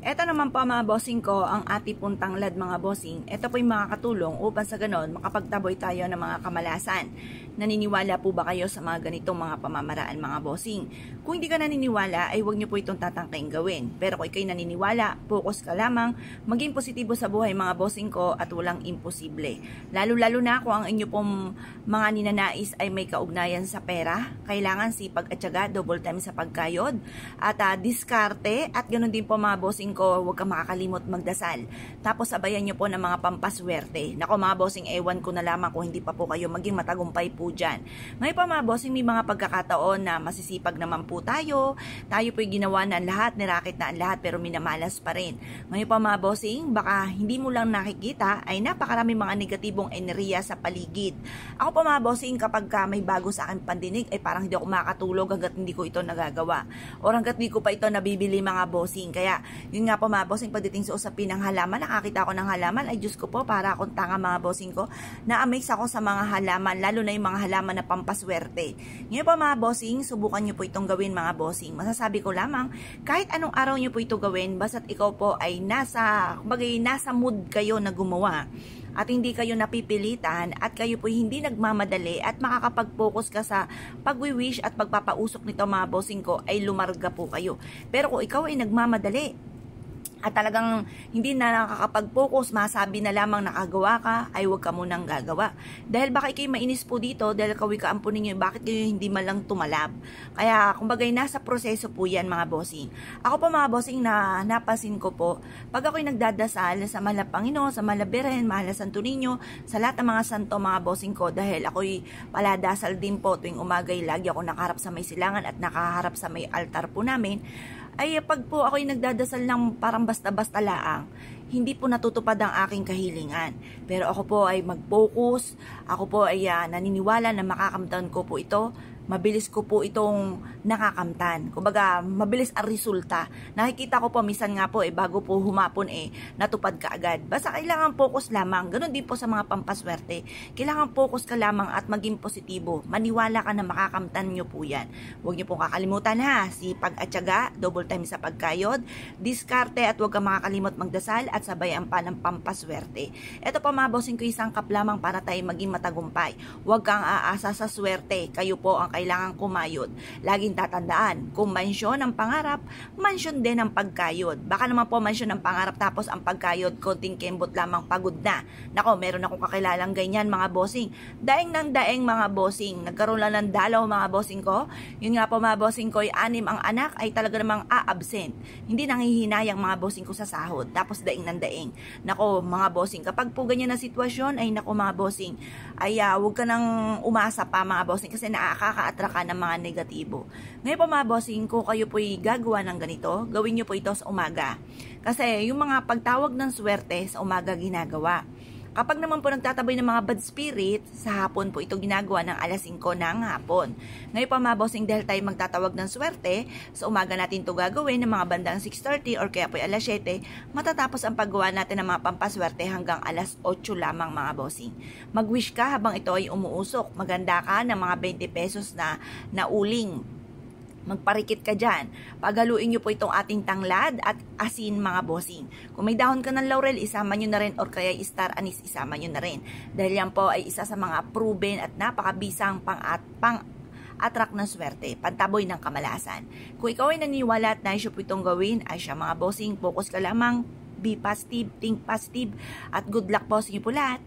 Ito naman po mga bossing ko, ang ati pong tanglad mga bossing. Ito po yung mga katulong upang sa ganon makapagtaboy tayo ng mga kamalasan. Naniniwala po ba kayo sa mga ganitong mga pamamaraan mga bossing? Kung hindi ka naniniwala ay huwag niyo po itong tatangkaing gawin. Pero kung ikaw'y naniniwala, focus ka lamang, maging positibo sa buhay mga bossing ko at walang imposible. Lalo-lalo na kung ang inyo pong mga ninanais ay may kaugnayan sa pera, kailangan sipag at syaga, double time sa pagkayod at diskarte at ganoon din po mga bossing ko, huwag kang makakalimot magdasal. Tapos sabayan nyo po ng mga pampaswerte. Nako mga bossing, ewan ko na lamang kung hindi pa po kayo maging matagumpay po dyan. Ngayon pa mga bossing, may mga pagkakataon na masisipag naman po tayo. Tayo po'y ginawa na ang lahat, nirakit na ang lahat, pero minamalas pa rin. Ngayon pa mga bossing, baka hindi mo lang nakikita ay napakarami mga negatibong enerhiya sa paligid. Ako pa mga bossing, kapag may bago sa akin pandinig, ay parang hindi ako makatulog hanggat hindi ko ito nagagawa. O hanggat hindi ko pa ito nabibili mga bossing. Kaya, yun nga po mga bossing, pagdating sa usapin ng halaman, nakakita ako ng halaman, ay Diyos ko po, para akong tanga mga bossing ko, na-amaze ako sa mga halaman, lalo na yung mga halaman na pampaswerte. Ngayon po mga bossing, subukan nyo po itong gawin mga bossing. Masasabi ko lamang, kahit anong araw nyo po ito gawin, basta't ikaw po ay nasa mood kayo na gumawa. At hindi kayo napipilitan at kayo po hindi nagmamadali at makakapag-focus ka sa pagwi-wish at pagpapausok nito mga bossing ko ay lumarga po kayo. Pero kung ikaw ay nagmamadali at talagang hindi na nakakapag-focus, masabi na lamang nakagawa ka, ay huwag ka munang gagawa. Dahil baka kayo mainis po dito, dahil kawi-kaan po ninyo, bakit kayo hindi malang tumalab? Kaya, kumbagay, nasa proseso po yan mga bossing. Ako po mga bossing, na napasin ko po, pag ako'y nagdadasal sa mahal na Panginoon, sa mahal na Birhen, mahal na Santo Niño, sa lahat ng mga santo mga bossing ko, dahil ako'y paladasal din po tuwing umagay, lagi ako nakaharap sa may silangan at nakaharap sa may altar po namin, ay pag po ako'y nagdadasal ng parang basta-basta laang, hindi po natutupad ang aking kahilingan. Pero ako po ay mag-focus, ako po ay naniniwala na makakamtan ko po ito, mabilis ko po itong nakakamtan. Kumbaga, mabilis ang resulta. Nakikita ko po, minsan nga po, bago po humapon, natupad ka agad. Basta kailangan focus lamang. Ganon din po sa mga pampaswerte. Kailangan focus ka lamang at maging positibo. Maniwala ka na makakamtan nyo po yan. Huwag nyo pong kakalimutan ha. Sipag at syaga, double time sa pagkayod, diskarte at huwag kang makakalimot magdasal at sabayan pa ng pampaswerte. Ito po mga bossing ko, isang kap lamang para tayo maging matagumpay. Huwag kang aasa sa swerte. Kayo po ang kailangan kumayod. Laging tatandaan, kung mansyon ang pangarap, mansyon din ang pagkayod. Baka naman po mansyon ang pangarap tapos ang pagkayod, konting kembot lamang, pagod na. Nako, meron akong kakilalang ganyan mga bossing. Daeng ng daeng mga bossing. Nagkaroon lang ng dalaw mga bossing ko. Yun nga po mga bossing ko, 6 ang anak ay talaga namang a-absent. Hindi nanghihinayang mga bossing ko sa sahod. Tapos daeng ng daeng. Nako mga bossing, kapag po ganyan na sitwasyon, ay nako mga bossing, ay huwag ka nang umasa pa mga bossing kasi nakaka-attract ka ng mga negatibo. Ngayon po mga bossing, kung kayo po'y gagawa ng ganito, gawin nyo po ito sa umaga. Kasi yung mga pagtawag ng swerte sa umaga ginagawa. Kapag naman po nagtataboy ng mga bad spirit, sa hapon po ito ginagawa ng alas 5 ng hapon. Ngayon pa mga bossing, dahil tayo magtatawag ng swerte, sa umaga natin ito gagawin ng mga bandang 6:30 or kaya po alas 7, matatapos ang paggawa natin ng mga pampaswerte hanggang alas 8 lamang mga bossing. Mag-wish ka habang ito ay umuusok. Maganda ka ng mga 20 pesos na uling. Magparikit ka dyan. Paghaluin nyo po itong ating tanglad at asin mga bossing. Kung may dahon ka ng laurel, isama nyo na rin, or kaya star anise, isama nyo na rin. Dahil yan po ay isa sa mga proven at napakabisang pang-attract ng swerte, pantaboy ng kamalasan. Kung ikaw ay naniniwala at nais po itong gawin, ay siya mga bossing, focus ka lamang, be positive, think positive, at good luck po sa inyo po lahat.